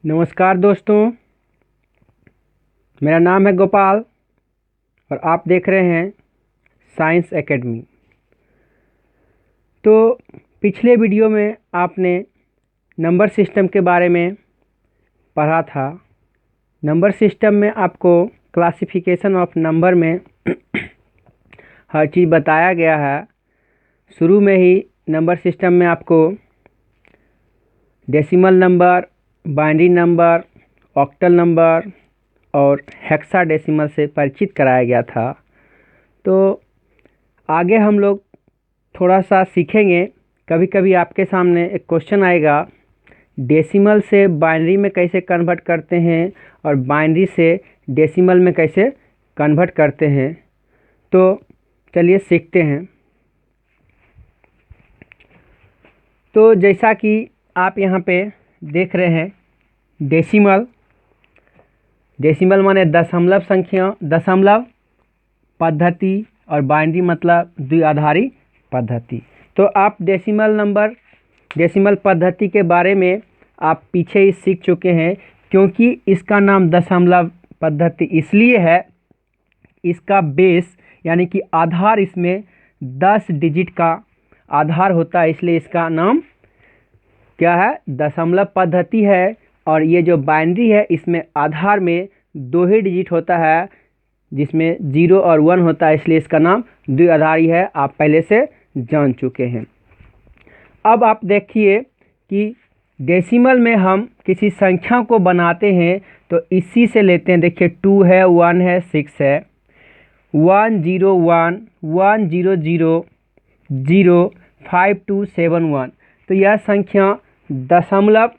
नमस्कार दोस्तों, मेरा नाम है गोपाल और आप देख रहे हैं साइंस एकेडमी। तो पिछले वीडियो में आपने नंबर सिस्टम के बारे में पढ़ा था। नंबर सिस्टम में आपको क्लासिफिकेशन ऑफ नंबर में हर चीज़ बताया गया है। शुरू में ही नंबर सिस्टम में आपको decimal number, binary number, octal number और हेक्साडेसिमल से परिचित कराया गया था। तो आगे हम लोग थोड़ा सा सीखेंगे। कभी कभी आपके सामने एक क्वेश्चन आएगा, डेसिमल से बाइनरी में कैसे कन्वर्ट करते हैं और बाइनरी से डेसिमल में कैसे कन्वर्ट करते हैं। तो चलिए सीखते हैं। तो जैसा कि आप यहाँ पे देख रहे हैं, डेसिमल माने दशमलव संख्या, दशमलव पद्धति, और बाइनरी मतलब द्विआधारी पद्धति। तो आप डेसिमल पद्धति के बारे में आप पीछे ही सीख चुके हैं, क्योंकि इसका नाम दशमलव पद्धति इसलिए है, इसका बेस यानी कि आधार इसमें 10 डिजिट का आधार होता है, इसलिए इसका नाम क्या है, दशमलव पद्धति है। और ये जो बाइनरी है इसमें आधार में 2 ही डिजिट होता है, जिसमें 0 और 1 होता है, इसलिए इसका नाम द्विआधारी है। आप पहले से जान चुके हैं। अब आप देखिए कि डेसिमल में हम किसी संख्या को बनाते हैं तो इसी से लेते हैं। देखिए 2 है, 1 है, 6 है, 1 0 1 1 0 0 0 5 2 7 1। तो यह संख्या दशमलव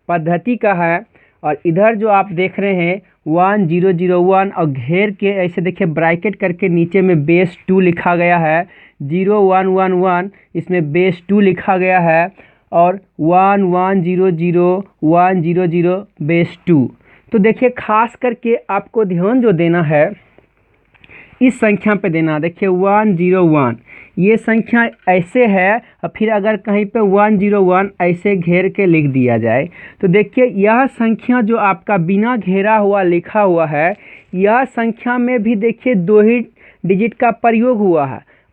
पद्धति का है। और इधर जो आप देख रहे हैं 1 0 0 1 और घेर के ऐसे देखिए ब्रैकेट करके नीचे में बेस 2 लिखा गया है। 0 1 1 1 इसमें बेस 2 लिखा गया है, और 1 1 0 0 1 0 0 बेस 2। तो देखिए खास करके आपको ध्यान जो देना है इस संख्या पे देना। देखिए 1 0 1 ये संख्या ऐसे है, और फिर अगर कहीं पे 1 0 1 ऐसे घेर के लिख दिया जाए तो देखिए यह संख्या जो आपका बिना घेरा हुआ लिखा हुआ है, यह संख्या में भी देखिए 2 ही डिजिट का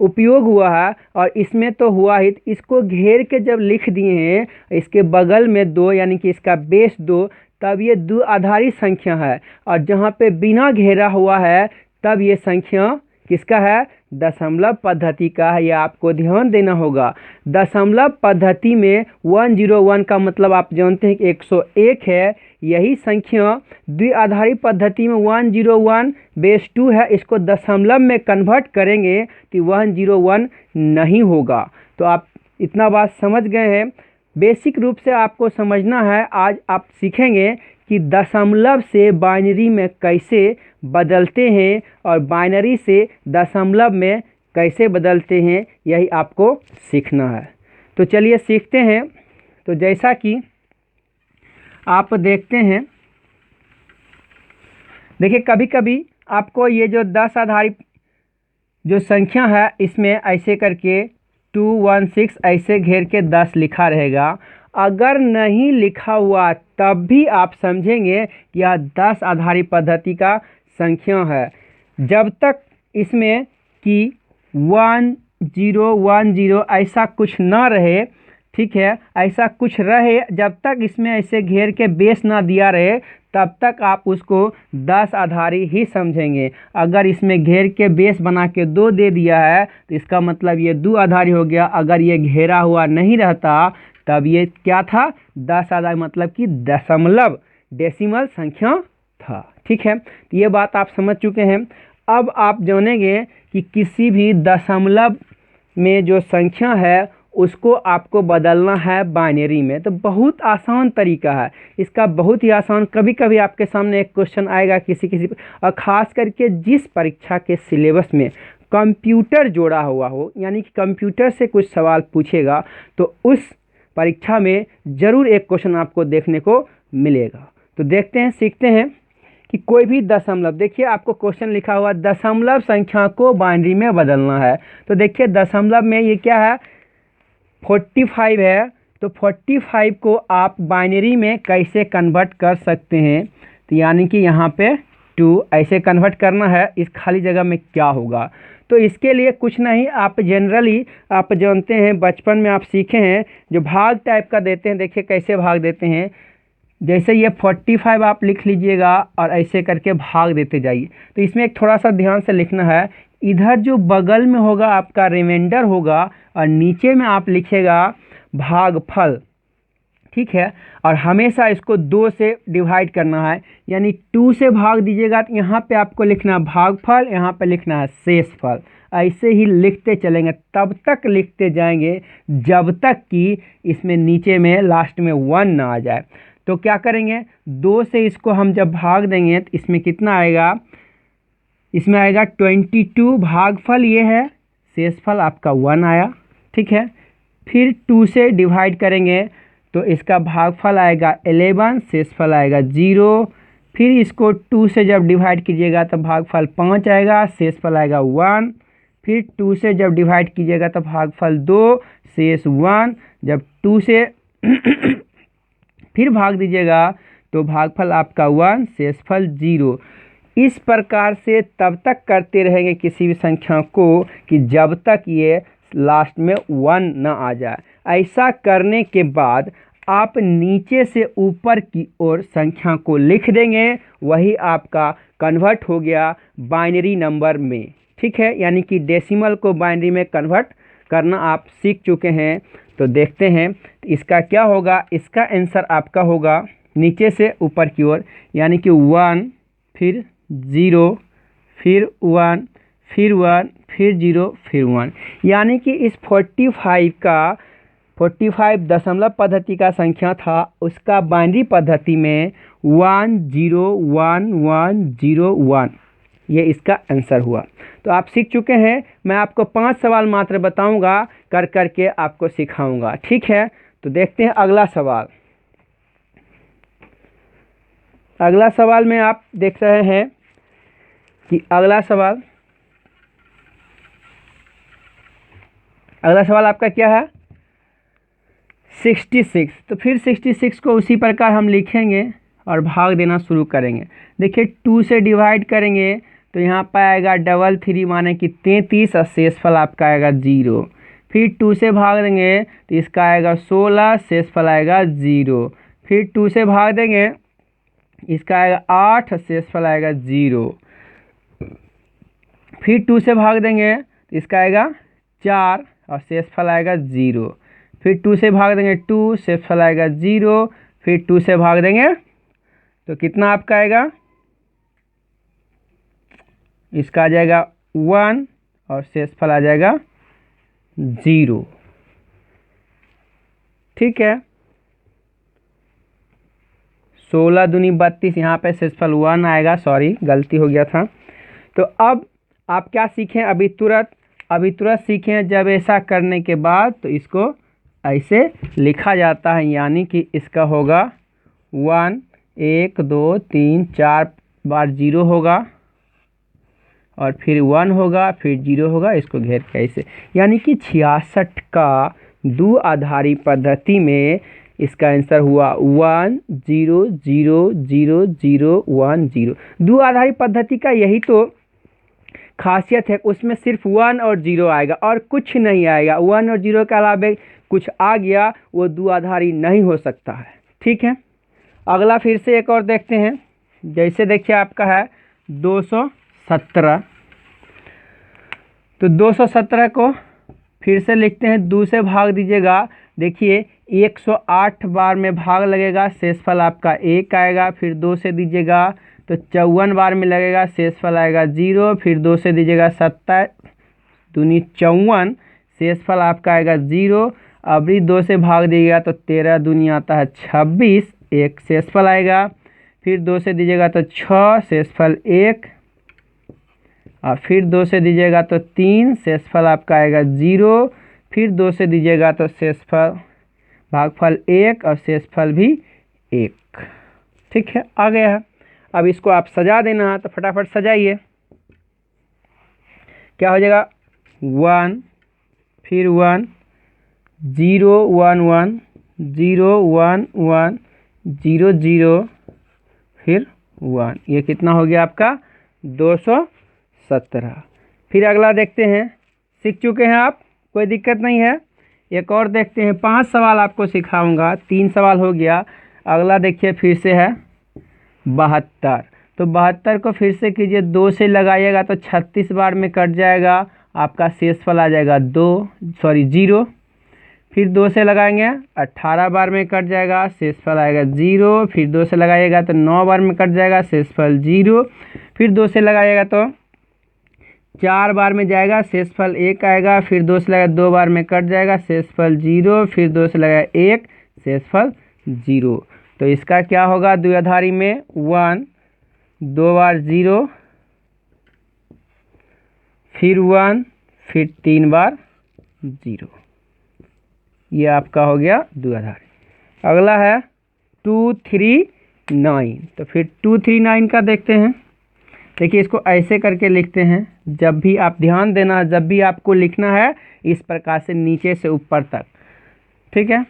उपयोग हुआ है, और इसमें तो हुआ ही। इसको घेर के जब लिख दिए हैं, इसके बगल में 2 यानी कि इसका बेस 2, तब ये द्विआधारी संख्या है। और जहाँ पे बिना घेरा हुआ है तब ये संख्या किसका है, दशमलव पद्धति का है। यह आपको ध्यान देना होगा। दशमलव पद्धति में 1 0 1 का मतलब आप जानते हैं कि 101 है। यही संख्या द्विआधारी पद्धति में 1 0 1 बेस 2 है, इसको दशमलव में कन्वर्ट करेंगे तो 1 0 1 नहीं होगा। तो आप इतना बात समझ गए हैं। बेसिक रूप से आपको समझना है। आज आप सीखेंगे कि दशमलव से बाइनरी में कैसे बदलते हैं और बाइनरी से दशमलव में कैसे बदलते हैं, यही आपको सीखना है। तो चलिए सीखते हैं। तो जैसा कि आप देखते हैं, देखिए कभी कभी आपको ये जो 10 आधारित जो संख्या है इसमें ऐसे करके 2 1 6 ऐसे घेर के 10 लिखा रहेगा। अगर नहीं लिखा हुआ तब भी आप समझेंगे कि यह 10 आधारी पद्धति का संख्या है। जब तक इसमें कि 1 0 1 0 ऐसा कुछ ना रहे, ठीक है, ऐसा कुछ रहे, जब तक इसमें ऐसे घेर के बेस ना दिया रहे तब तक आप उसको 10 आधारी ही समझेंगे। अगर इसमें घेर के बेस बना के 2 दे दिया है तो इसका मतलब ये द्विआधारी हो गया। अगर ये घेरा हुआ नहीं रहता तब ये क्या था, 10 आधारी मतलब कि दशमलव डेसिमल संख्या था। ठीक है, तो ये बात आप समझ चुके हैं। अब आप जानेंगे कि किसी भी दशमलव में जो संख्या है उसको आपको बदलना है बाइनरी में। तो बहुत आसान तरीका है इसका, बहुत ही आसान। कभी कभी आपके सामने एक क्वेश्चन आएगा किसी और ख़ास करके जिस परीक्षा के सिलेबस में कंप्यूटर जोड़ा हुआ हो, यानी कि कंप्यूटर से कुछ सवाल पूछेगा, तो उस परीक्षा में ज़रूर एक क्वेश्चन आपको देखने को मिलेगा। तो देखते हैं, सीखते हैं कि कोई भी दशमलव, देखिए आपको क्वेश्चन लिखा हुआ दशमलव संख्या को बाइनरी में बदलना है। तो देखिए दशमलव में ये क्या है, 45 है, तो 45 को आप बाइनरी में कैसे कन्वर्ट कर सकते हैं, तो यानी कि यहाँ पे 2 ऐसे कन्वर्ट करना है, इस खाली जगह में क्या होगा। तो इसके लिए कुछ नहीं, आप जनरली आप जानते हैं, बचपन में आप सीखे हैं, जो भाग टाइप का देते हैं, देखिए कैसे भाग देते हैं। जैसे ये 45 आप लिख लीजिएगा और ऐसे करके भाग देते जाइए। तो इसमें एक थोड़ा सा ध्यान से लिखना है, इधर जो बगल में होगा आपका रिमाइंडर होगा और नीचे में आप लिखेगा भागफल, ठीक है। और हमेशा इसको 2 से डिवाइड करना है, यानी 2 से भाग दीजिएगा तो यहाँ पे आपको लिखना है भागफल, यहाँ पे लिखना है शेषफल। ऐसे ही लिखते चलेंगे, तब तक लिखते जाएंगे जब तक कि इसमें नीचे में लास्ट में 1 ना आ जाए। तो क्या करेंगे, 2 से इसको हम जब भाग देंगे तो इसमें कितना आएगा, इसमें आएगा 22, भागफल ये है, शेषफल आपका 1 आया, ठीक है। फिर 2 से डिवाइड करेंगे तो इसका भागफल आएगा 11, शेषफल आएगा 0। फिर इसको 2 से जब डिवाइड कीजिएगा तो भागफल 5 आएगा, शेषफल आएगा 1। फिर 2 से जब डिवाइड कीजिएगा तो भागफल 2, शेष 1। जब 2 से फिर भाग दीजिएगा तो भागफल आपका 1, शेषफल 0। इस प्रकार से तब तक करते रहेंगे किसी भी संख्या को कि जब तक ये लास्ट में 1 ना आ जाए। ऐसा करने के बाद आप नीचे से ऊपर की ओर संख्या को लिख देंगे, वही आपका कन्वर्ट हो गया बाइनरी नंबर में, ठीक है। यानी कि डेसिमल को बाइनरी में कन्वर्ट करना आप सीख चुके हैं। तो देखते हैं इसका क्या होगा। इसका आंसर आपका होगा नीचे से ऊपर की ओर, यानी कि 1, फिर 0, फिर 1, फिर 1, फिर 0, फिर 1। यानी कि इस 45 दशमलव पद्धति का संख्या था, उसका बाइनरी पद्धति में 1 0 1 1 0 1, ये इसका आंसर हुआ। तो आप सीख चुके हैं। मैं आपको 5 सवाल मात्र बताऊंगा, कर करके आपको सिखाऊंगा, ठीक है। तो देखते हैं अगला सवाल। अगला सवाल में आप देख रहे हैं कि अगला सवाल आपका क्या है, 66। तो फिर 66 को उसी प्रकार हम लिखेंगे और भाग देना शुरू करेंगे। देखिए 2 से डिवाइड करेंगे तो यहाँ पर आएगा 3 माने कि 33 और शेषफल आपका आएगा 0। फिर 2 से भाग देंगे तो इसका आएगा 16, शेषफल आएगा 0। फिर 2 से भाग देंगे इसका आएगा 8, शेषफल आएगा 0। फिर 2 से भाग देंगे तो इसका आएगा 4 और शेषफल आएगा 0। फिर 2 से भाग देंगे 2, शेषफल आएगा 0। फिर 2 से भाग देंगे तो कितना आपका आएगा, इसका आ जाएगा 1 और शेषफल आ जाएगा 0, ठीक है। 16 दूनी 32, यहाँ पे शेषफल 1 आएगा, सॉरी गलती हो गया था। तो अब आप क्या सीखें, अभी तुरंत सीखें। जब ऐसा करने के बाद तो इसको ऐसे लिखा जाता है, यानी कि इसका होगा 1 1 2 3 4 बार 0 होगा और फिर 1 होगा, फिर 0 होगा, इसको घेर के ऐसे। यानी कि 66 का द्विआधारी पद्धति में इसका आंसर हुआ 1 0 0 0 0 1 0। द्विआधारी पद्धति का यही तो खासियत है, उसमें सिर्फ 1 और 0 आएगा और कुछ नहीं आएगा। 1 और 0 के अलावा कुछ आ गया वो द्विआधारी नहीं हो सकता है, ठीक है। अगला फिर से एक और देखते हैं। जैसे देखिए आपका है 217। तो 217 को फिर से लिखते हैं, 2 से भाग दीजिएगा। देखिए 108 बार में भाग लगेगा, शेषफल आपका 1 आएगा। फिर 2 से दीजिएगा तो 54 बार में लगेगा, शेषफल आएगा 0। फिर 2 से दीजिएगा 27 दूनी 54, शेषफल आपका आएगा 0। अभी 2 से भाग दीजिएगा तो 13 दूनी आता है 26, 1 शेषफल आएगा। फिर 2 से दीजिएगा तो 6, शेषफल 1। और फिर 2 से दीजिएगा तो 3, शेषफल आपका आएगा 0। फिर 2 से दीजिएगा तो शेषफल भागफल 1 और शेषफल भी 1, ठीक है, आ गया है। अब इसको आप सजा देना है तो फटाफट सजाइए। क्या हो जाएगा, 1 फिर 1 0 1 1 0 1 1 0 0 फिर 1, ये कितना हो गया आपका 217। फिर अगला देखते हैं, सीख चुके हैं आप, कोई दिक्कत नहीं है। एक और देखते हैं, 5 सवाल आपको सिखाऊंगा, 3 सवाल हो गया। अगला देखिए फिर से है 72। तो 72 को फिर से कीजिए, 2 से लगाइएगा तो 36 बार में कट जाएगा, आपका शेषफल आ जाएगा 0। फिर 2 से लगाएंगे 18 बार में कट जाएगा, शेषफल आएगा 0। फिर 2 से लगाइएगा तो 9 बार में कट जाएगा, शेषफल 0। फिर 2 से लगाइएगा तो 4 बार में जाएगा, शेषफल 1 आएगा। फिर 2 से लगाया 2 बार में कट जाएगा, शेषफल 0। फिर 2 से लगाया 1, शेषफल 0। तो इसका क्या होगा, द्विआधारी में 1, 2 बार 0, फिर 1, फिर 3 बार 0। ये आपका हो गया द्विआधारी। अगला है 2 3 9। तो फिर 2 3 9 का देखते हैं। देखिए इसको ऐसे करके लिखते हैं, जब भी आप ध्यान देना, जब भी आपको लिखना है इस प्रकार से नीचे से ऊपर तक, ठीक है।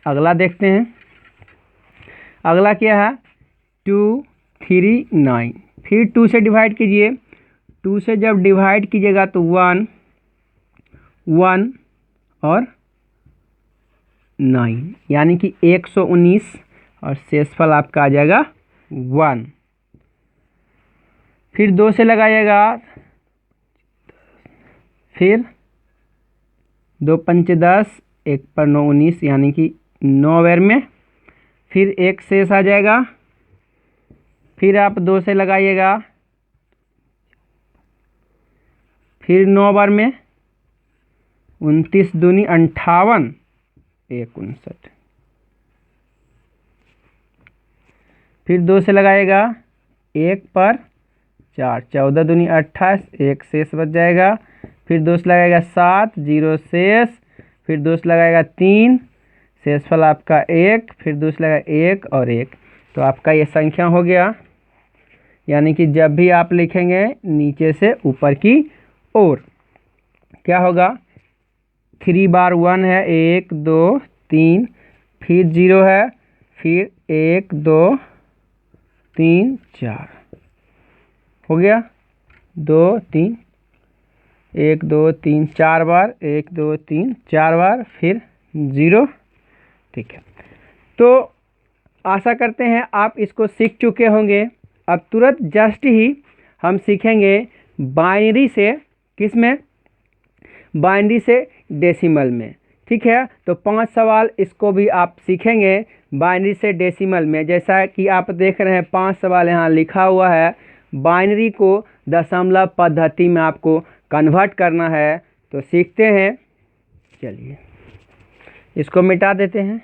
अगला देखते हैं, अगला क्या है 2 3 9। फिर 2 से डिवाइड कीजिए, 2 से जब डिवाइड कीजिएगा तो 1 1 और 9, यानी कि 119, और शेषफल आपका आ जाएगा 1। फिर 2 से लगाइएगा, फिर 2 पंचे 10, 1 पर 9 19, यानी कि 9 बार में, फिर 1 शेष आ जाएगा। फिर आप 2 से लगाइएगा, फिर 9 बार में, 29 दूनी 58, 1 59। फिर 2 से लगाइएगा, 1 पर 4, 14 दूनी 28, 1 शेष बच जाएगा। फिर 2 से लगाएगा 7, 0 शेष। फिर 2 से लगाएगा 3, शेषफल आपका 1। फिर 2 से लगाएगा 1 और 1। तो आपका ये संख्या हो गया, यानी कि जब भी आप लिखेंगे नीचे से ऊपर की ओर, क्या होगा, 3 बार 1 है, 1 2 3, फिर 0 है, फिर 1 2 3 4 हो गया, 2 3, 1 2 3 4 बार, 1 2 3 4 बार, फिर 0, ठीक है। तो आशा करते हैं आप इसको सीख चुके होंगे। अब तुरंत जस्ट ही हम सीखेंगे बाइनरी से, किस में, बाइनरी से डेसिमल में, ठीक है। तो 5 सवाल इसको भी आप सीखेंगे बाइनरी से डेसिमल में। जैसा कि आप देख रहे हैं 5 सवाल यहाँ लिखा हुआ है, बाइनरी को दशमलव पद्धति में आपको कन्वर्ट करना है। तो सीखते हैं, चलिए इसको मिटा देते हैं।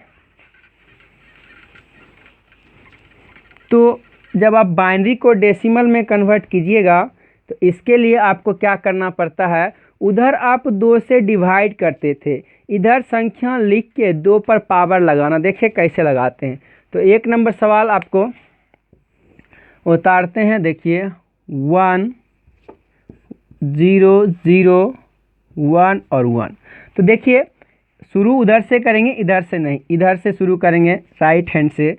तो जब आप बाइनरी को डेसिमल में कन्वर्ट कीजिएगा तो इसके लिए आपको क्या करना पड़ता है, उधर आप 2 से डिवाइड करते थे, इधर संख्या लिख के 2 पर पावर लगाना। देखिए कैसे लगाते हैं। तो 1 नंबर सवाल आपको उतारते हैं, देखिए 1 0 0 1 और 1। तो देखिए शुरू उधर से करेंगे, इधर से नहीं, इधर से शुरू करेंगे राइट हैंड से।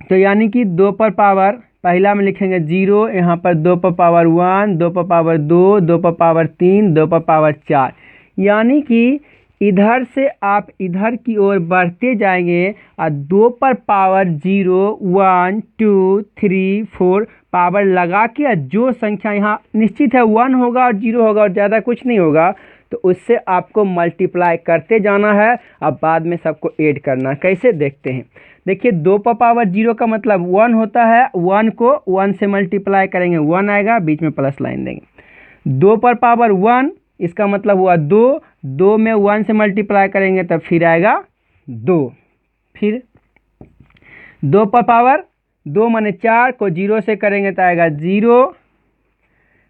तो यानी कि 2 पर पावर, पहला में लिखेंगे 0, यहाँ पर 2 पर पावर 1, 2 पर पावर 2, 2 पर पावर 3, 2 पर पावर 4, यानी कि इधर से आप इधर की ओर बढ़ते जाएंगे और 2 पर पावर 0 1 2 3 4 पावर लगा के जो संख्या यहाँ निश्चित है 1 होगा और 0 होगा और ज़्यादा कुछ नहीं होगा, तो उससे आपको मल्टीप्लाई करते जाना है। अब बाद में सबको ऐड करना, कैसे देखते हैं। देखिए 2 पर पावर 0 का मतलब 1 होता है, 1 को 1 से मल्टीप्लाई करेंगे 1 आएगा, बीच में प्लस लाइन देंगे। 2 पर पावर 1 इसका मतलब हुआ 2, 2 में 1 से मल्टीप्लाई करेंगे तब फिर आएगा 2। फिर 2 पर पावर 2 माने 4 को 0 से करेंगे तो आएगा 0।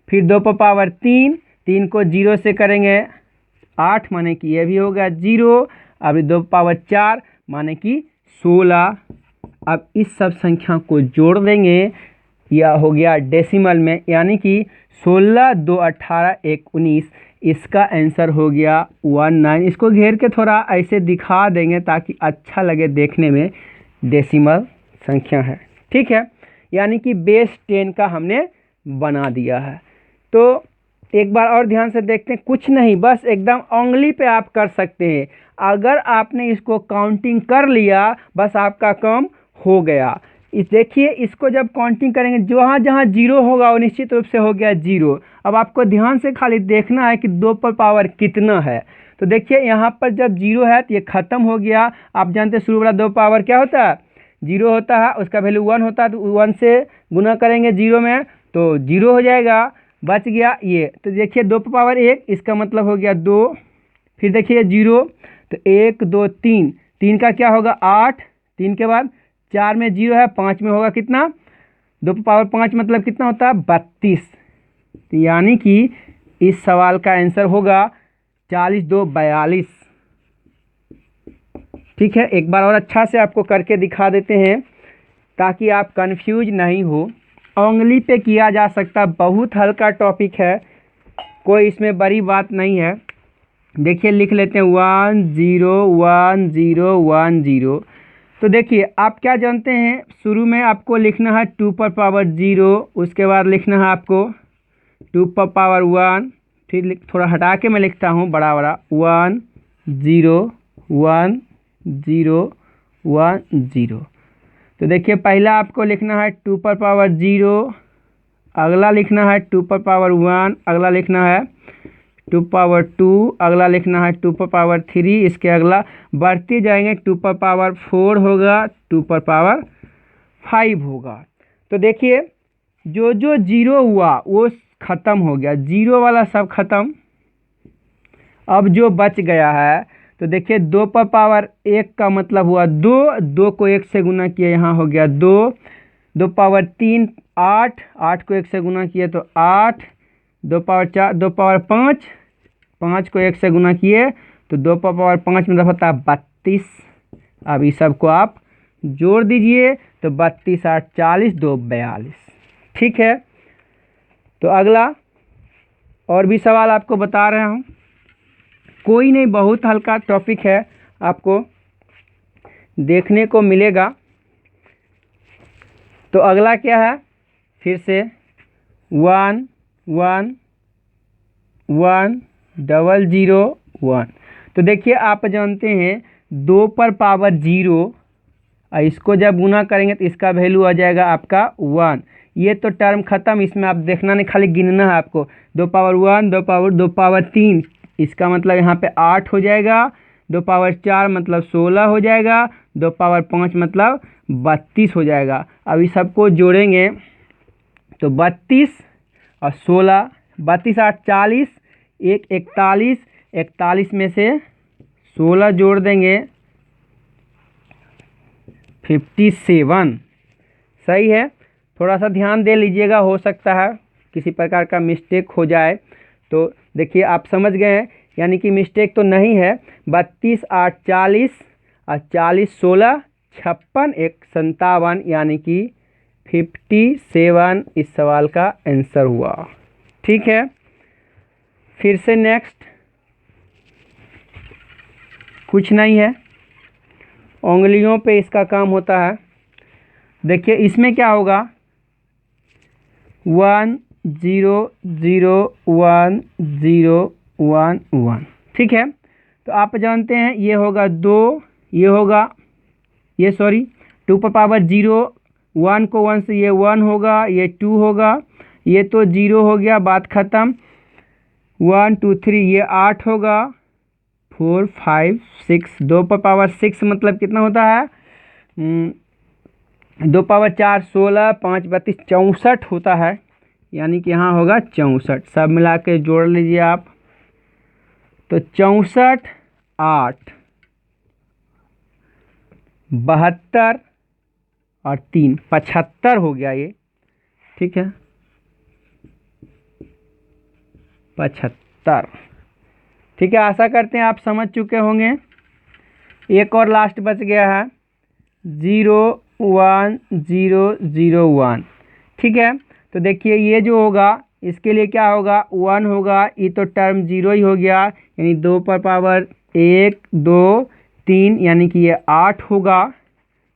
फिर 2 पर पावर 3, 3 को 0 से करेंगे 8 माने कि ये भी होगा 0। अब 2 पर पावर 4 माने कि 16। अब इस सब संख्या को जोड़ देंगे, यह हो गया डेसिमल में, यानी कि 16 2 18 1 19। इसका आंसर हो गया 19। इसको घेर के थोड़ा ऐसे दिखा देंगे ताकि अच्छा लगे देखने में, डेसिमल संख्या है। ठीक है, यानी कि बेस 10 का हमने बना दिया है। तो एक बार और ध्यान से देखते हैं, कुछ नहीं, बस एकदम उंगली पे आप कर सकते हैं। अगर आपने इसको काउंटिंग कर लिया बस आपका काम हो गया। इस देखिए, इसको जब काउंटिंग करेंगे जहाँ जहाँ जीरो होगा वो निश्चित रूप से हो गया जीरो। अब आपको ध्यान से खाली देखना है कि 2 पर पावर कितना है। तो देखिए यहाँ पर जब जीरो है तो ये ख़त्म हो गया। आप जानते हैं शुरू वाला 2 पावर क्या होता है, जीरो होता है, उसका वैल्यू 1 होता है, तो 1 से गुना करेंगे जीरो में तो जीरो हो जाएगा, बच गया ये। तो देखिए 2 पर पावर 1, इसका मतलब हो गया 2। फिर देखिए जीरो, तो 1 2 3, 3 का क्या होगा 8, 3 के बाद 4 में जीरो है, 5 में होगा कितना, 2 पर पावर 5 मतलब कितना होता है 32। तो यानी कि इस सवाल का आंसर होगा 40 2 42। ठीक है, एक बार और अच्छा से आपको करके दिखा देते हैं ताकि आप कंफ्यूज नहीं हो। उंगली पे किया जा सकता, बहुत हल्का टॉपिक है, कोई इसमें बड़ी बात नहीं है। देखिए लिख लेते हैं 1 0 1 0 1 0। तो देखिए आप क्या जानते हैं, शुरू में आपको लिखना है 2 पर पावर 0, उसके बाद लिखना है आपको 2 पर पावर 1, फिर थोड़ा हटा के मैं लिखता हूँ बड़ा बड़ा 1 0 1 0 1 0। तो देखिए पहला आपको लिखना है 2 पर पावर 0, अगला लिखना है 2 पर पावर 1, अगला लिखना है 2 पावर 2, अगला लिखना है 2 पर पावर 3, इसके अगला बढ़ते जाएंगे 2 पर पावर 4 होगा, 2 पर पावर 5 होगा। तो देखिए जो जो जीरो हुआ वो ख़त्म हो गया, जीरो वाला सब ख़त्म। अब जो बच गया है तो देखिए 2 पर पावर 1 का मतलब हुआ 2, 2 को 1 से गुना किया यहाँ हो गया 2, 2 पावर 3 8, 8 को 1 से गुना किए तो 8, 2 पावर 4, 2 पावर 5, 5 को 1 से गुना किए तो 2 पर पावर 5 मतलब होता है 32। अब इस सब को आप जोड़ दीजिए तो 32 8 40 2 42। ठीक है, तो अगला और भी सवाल आपको बता रहा हूँ, कोई नहीं, बहुत हल्का टॉपिक है, आपको देखने को मिलेगा। तो अगला क्या है, फिर से 1 1 1 0 0 1। तो देखिए आप जानते हैं 2 पर पावर 0, इसको जब गुना करेंगे तो इसका वैल्यू आ जाएगा आपका 1। ये तो टर्म ख़त्म, इसमें आप देखना नहीं, खाली गिनना है आपको। 2 पावर 1, 2 पावर 3, इसका मतलब यहाँ पे 8 हो जाएगा, 2 पावर 4 मतलब 16 हो जाएगा, 2 पावर 5 मतलब 32 हो जाएगा। अब इस सबको जोड़ेंगे तो 32 और 16, 32 8 40, 1 41, 41 में से 16 जोड़ देंगे 57। सही है, थोड़ा सा ध्यान दे लीजिएगा, हो सकता है किसी प्रकार का मिस्टेक हो जाए। तो देखिए आप समझ गए हैं, यानी कि मिस्टेक तो नहीं है। 32 8 40 और 40 16 56 1 57, यानी कि 57 इस सवाल का आंसर हुआ। ठीक है, फिर से नेक्स्ट, कुछ नहीं है, उंगलियों पे इसका काम होता है। देखिए इसमें क्या होगा 1 0 0 1 0 1 1। ठीक है, तो आप जानते हैं ये होगा 2, ये होगा ये सॉरी 2 पर पावर 0, 1 को 1 से ये 1 होगा, ये 2 होगा, ये तो 0 हो गया, बात ख़त्म। 1 2 3 ये 8 होगा, 4 5 6, 2 पर पावर 6 मतलब कितना होता है 2 पावर 4 16, 5 32 64 होता है, यानी कि यहाँ होगा 64। सब मिला के जोड़ लीजिए आप, तो 64 8 72 और 3 75 हो गया ये। ठीक है, 75। ठीक है, आशा करते हैं आप समझ चुके होंगे। एक और लास्ट बच गया है 0 1 0 0 1। ठीक है, तो देखिए ये जो होगा इसके लिए क्या होगा 1 होगा, ये तो टर्म 0 ही हो गया, यानी 2 पर पावर 1 2 3 यानी कि ये 8 होगा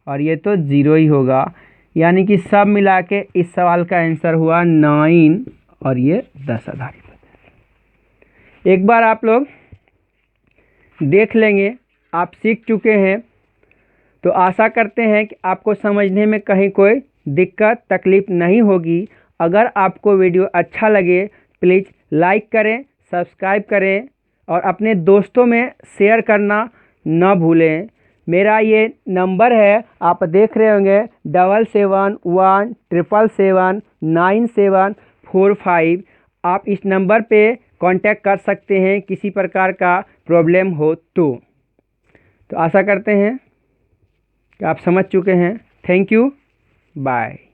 और ये तो 0 ही होगा, यानी कि सब मिला के इस सवाल का आंसर हुआ 9 और ये 10 आधारी पद्धति। एक बार आप लोग देख लेंगे, आप सीख चुके हैं, तो आशा करते हैं कि आपको समझने में कहीं कोई दिक्कत तकलीफ़ नहीं होगी। अगर आपको वीडियो अच्छा लगे प्लीज़ लाइक करें, सब्सक्राइब करें और अपने दोस्तों में शेयर करना न भूलें। मेरा ये नंबर है, आप देख रहे होंगे 7717779745। आप इस नंबर पे कांटेक्ट कर सकते हैं किसी प्रकार का प्रॉब्लम हो तो आशा करते हैं कि आप समझ चुके हैं। Thank you, bye.